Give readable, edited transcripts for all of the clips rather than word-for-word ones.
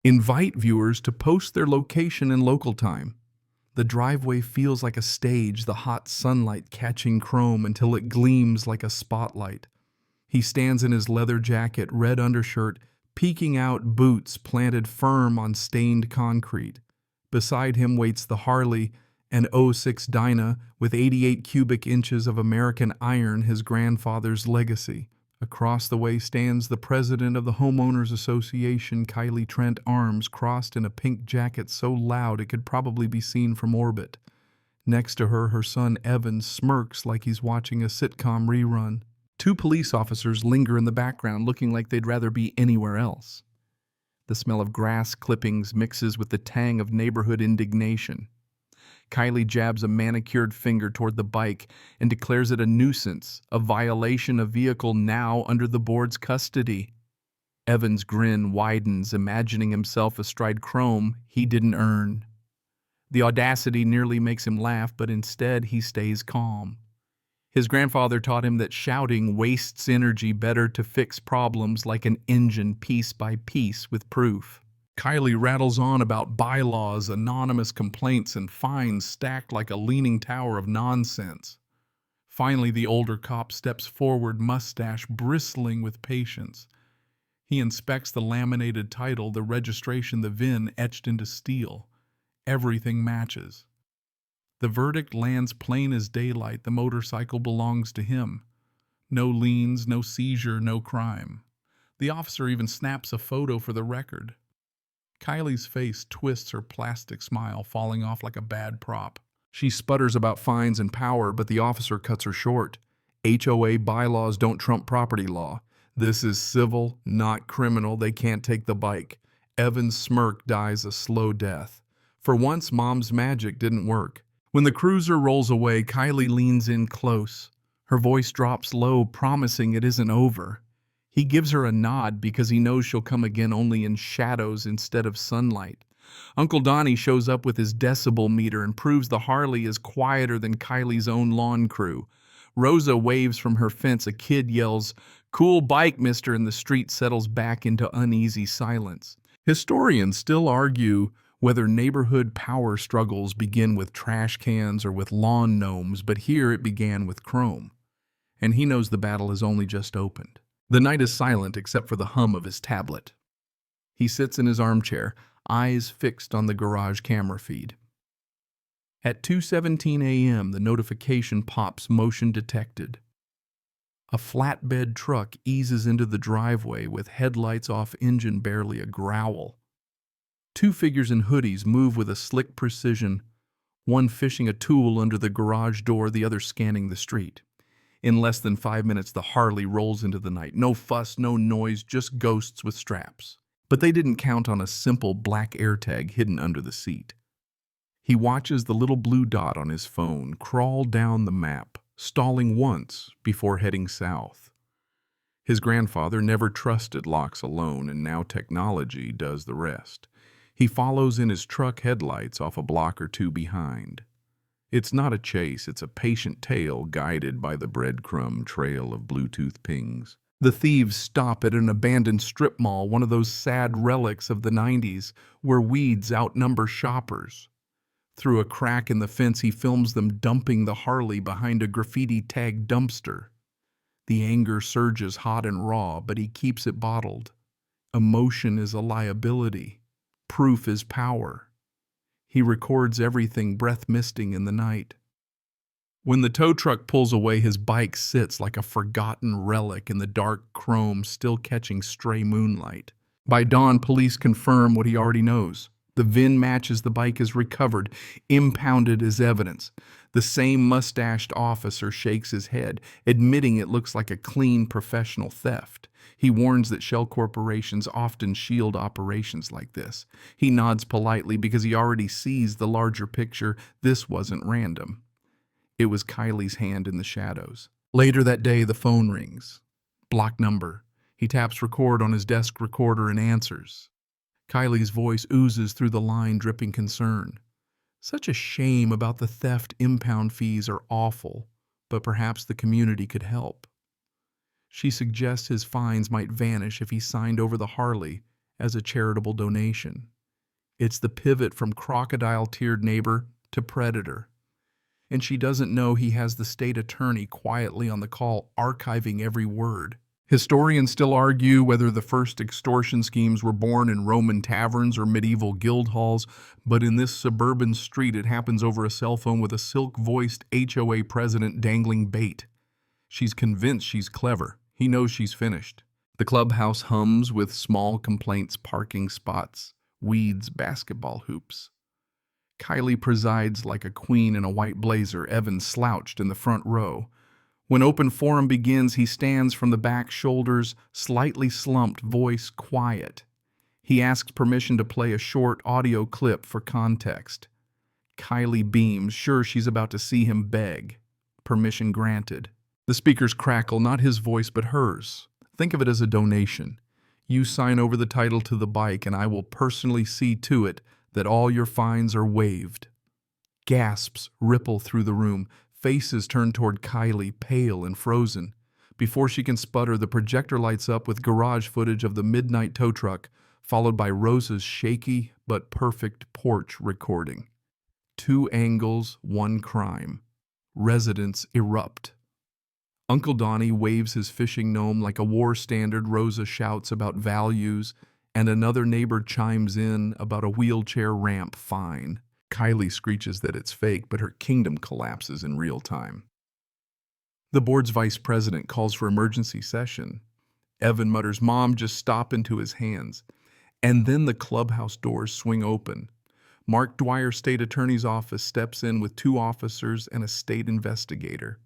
Invite viewers to post their location and local time. The driveway feels like a stage, the hot sunlight catching chrome until it gleams like a spotlight. He stands in his leather jacket, red undershirt, peeking out boots planted firm on stained concrete. Beside him waits the Harley, an '06 Dyna with 88 cubic inches of American iron, his grandfather's legacy. Across the way stands the president of the Homeowners Association, Kylie Trent, arms crossed in a pink jacket so loud it could probably be seen from orbit. Next to her, her son Evan smirks like he's watching a sitcom rerun. Two police officers linger in the background, looking like they'd rather be anywhere else. The smell of grass clippings mixes with the tang of neighborhood indignation. Kylie jabs a manicured finger toward the bike and declares it a nuisance, a violation of vehicle now under the board's custody. Evan's grin widens, imagining himself astride chrome he didn't earn. The audacity nearly makes him laugh, but instead he stays calm. His grandfather taught him that shouting wastes energy, better to fix problems like an engine piece by piece with proof. Kylie rattles on about bylaws, anonymous complaints, and fines stacked like a leaning tower of nonsense. Finally, the older cop steps forward, mustache bristling with patience. He inspects the laminated title, the registration, the VIN etched into steel. Everything matches. The verdict lands plain as daylight. The motorcycle belongs to him. No liens, no seizure, no crime. The officer even snaps a photo for the record. Kylie's face twists, her plastic smile falling off like a bad prop. She sputters about fines and power, but the officer cuts her short. HOA bylaws don't trump property law. This is civil, not criminal. They can't take the bike. Evan's smirk dies a slow death. For once, Mom's magic didn't work. When the cruiser rolls away, Kylie leans in close. Her voice drops low, promising it isn't over. He gives her a nod because he knows she'll come again, only in shadows instead of sunlight. Uncle Donnie shows up with his decibel meter and proves the Harley is quieter than Kylie's own lawn crew. Rosa waves from her fence. A kid yells, "Cool bike, mister," and the street settles back into uneasy silence. Historians still argue whether neighborhood power struggles begin with trash cans or with lawn gnomes, but here it began with chrome. And he knows the battle has only just opened. The night is silent except for the hum of his tablet. He sits in his armchair, eyes fixed on the garage camera feed. At 2:17 a.m., the notification pops, motion detected. A flatbed truck eases into the driveway with headlights off, engine barely a growl. Two figures in hoodies move with a slick precision, one fishing a tool under the garage door, the other scanning the street. In less than 5 minutes, the Harley rolls into the night. No fuss, no noise, just ghosts with straps. But they didn't count on a simple black AirTag hidden under the seat. He watches the little blue dot on his phone crawl down the map, stalling once before heading south. His grandfather never trusted locks alone, and now technology does the rest. He follows in his truck headlights off a block or two behind. It's not a chase, it's a patient tail guided by the breadcrumb trail of Bluetooth pings. The thieves stop at an abandoned strip mall, one of those sad relics of the 90s where weeds outnumber shoppers. Through a crack in the fence, he films them dumping the Harley behind a graffiti-tagged dumpster. The anger surges hot and raw, but he keeps it bottled. Emotion is a liability. Proof is power. He records everything, breath misting in the night. When the tow truck pulls away, his bike sits like a forgotten relic in the dark chrome, still catching stray moonlight. By dawn, police confirm what he already knows. The VIN matches, the bike is recovered, impounded as evidence. The same mustached officer shakes his head, admitting it looks like a clean professional theft. He warns that shell corporations often shield operations like this. He nods politely because he already sees the larger picture. This wasn't random. It was Kylie's hand in the shadows. Later that day, the phone rings. Block number. He taps record on his desk recorder and answers. Kylie's voice oozes through the line, dripping concern. Such a shame about the theft. Impound fees are awful, but perhaps the community could help. She suggests his fines might vanish if he signed over the Harley as a charitable donation. It's the pivot from crocodile-teared neighbor to predator. And she doesn't know he has the state attorney quietly on the call, archiving every word. Historians still argue whether the first extortion schemes were born in Roman taverns or medieval guild halls, but in this suburban street it happens over a cell phone with a silk-voiced HOA president dangling bait. She's convinced she's clever. He knows she's finished. The clubhouse hums with small complaints, parking spots, weeds, basketball hoops. Kylie presides like a queen in a white blazer, Evan slouched in the front row. When open forum begins, he stands from the back, shoulders slightly slumped, voice quiet. He asks permission to play a short audio clip for context. Kylie beams, sure she's about to see him beg. Permission granted. The speakers crackle, not his voice but hers. Think of it as a donation. You sign over the title to the bike and I will personally see to it that all your fines are waived. Gasps ripple through the room. Faces turn toward Kylie, pale and frozen. Before she can sputter, the projector lights up with garage footage of the midnight tow truck, followed by Rosa's shaky but perfect porch recording. 2 angles, 1 crime. Residents erupt. Uncle Donnie waves his fishing gnome like a war standard. Rosa shouts about values, and another neighbor chimes in about a wheelchair ramp fine. Kylie screeches that it's fake, but her kingdom collapses in real time. The board's vice president calls for emergency session. Evan mutters, "Mom, just stop," into his hands. And then the clubhouse doors swing open. Mark Dwyer, state attorney's office, steps in with 2 officers and a state investigator.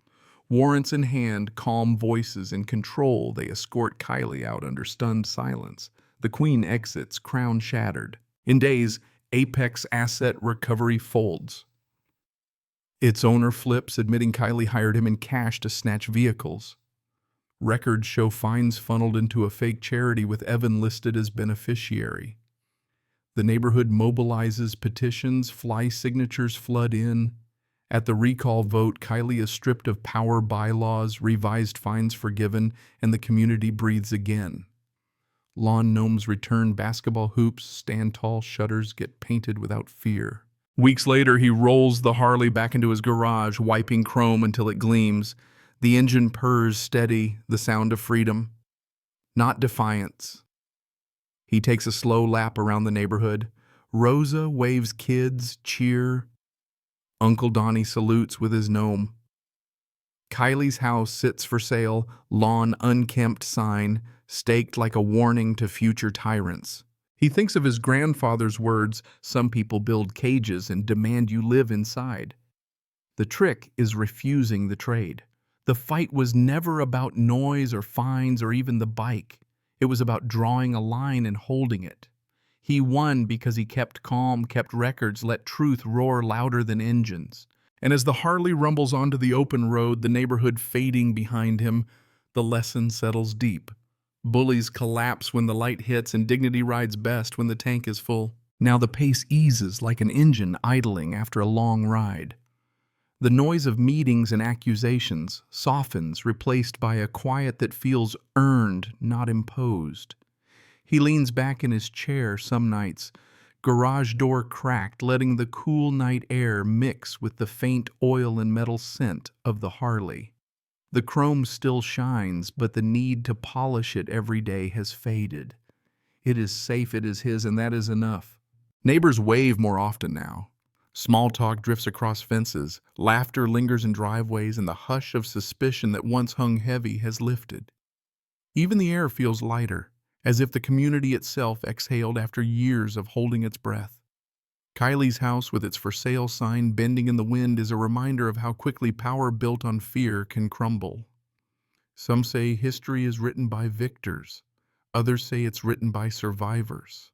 Warrants in hand, calm voices in control, they escort Kylie out under stunned silence. The queen exits, crown shattered. In days, Apex Asset Recovery folds. Its owner flips, admitting Kylie hired him in cash to snatch vehicles. Records show fines funneled into a fake charity with Evan listed as beneficiary. The neighborhood mobilizes, petitions, fly signatures flood in. At the recall vote, Kylie is stripped of power bylaws, revised fines forgiven, and the community breathes again. Lawn gnomes return, basketball hoops stand tall, shutters get painted without fear. Weeks later, he rolls the Harley back into his garage, wiping chrome until it gleams. The engine purrs steady, the sound of freedom, not defiance. He takes a slow lap around the neighborhood. Rosa waves, kids cheer. Uncle Donnie salutes with his gnome. Kylie's house sits for sale, lawn unkempt sign, staked like a warning to future tyrants. He thinks of his grandfather's words, "Some people build cages and demand you live inside." The trick is refusing the trade. The fight was never about noise or fines or even the bike. It was about drawing a line and holding it. He won because he kept calm, kept records, let truth roar louder than engines. And as the Harley rumbles onto the open road, the neighborhood fading behind him, the lesson settles deep. Bullies collapse when the light hits, and dignity rides best when the tank is full. Now the pace eases like an engine idling after a long ride. The noise of meetings and accusations softens, replaced by a quiet that feels earned, not imposed. He leans back in his chair some nights, garage door cracked, letting the cool night air mix with the faint oil and metal scent of the Harley. The chrome still shines, but the need to polish it every day has faded. It is safe, it is his, and that is enough. Neighbors wave more often now. Small talk drifts across fences, laughter lingers in driveways, and the hush of suspicion that once hung heavy has lifted. Even the air feels lighter, as if the community itself exhaled after years of holding its breath. Kylie's house, with its for sale sign bending in the wind, is a reminder of how quickly power built on fear can crumble. Some say history is written by victors. Others say it's written by survivors.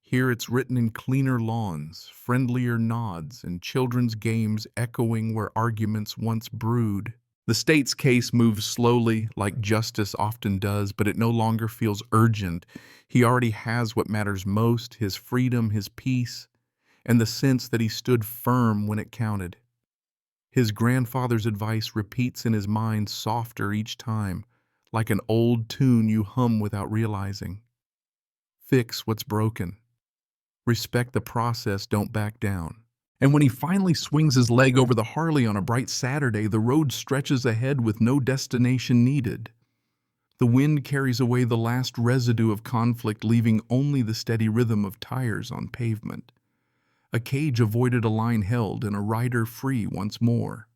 Here it's written in cleaner lawns, friendlier nods, and children's games echoing where arguments once brewed. The state's case moves slowly, like justice often does, but it no longer feels urgent. He already has what matters most, his freedom, his peace, and the sense that he stood firm when it counted. His grandfather's advice repeats in his mind softer each time, like an old tune you hum without realizing. Fix what's broken. Respect the process, don't back down. And when he finally swings his leg over the Harley on a bright Saturday, the road stretches ahead with no destination needed. The wind carries away the last residue of conflict, leaving only the steady rhythm of tires on pavement. A cage avoided, a line held, and a rider free once more.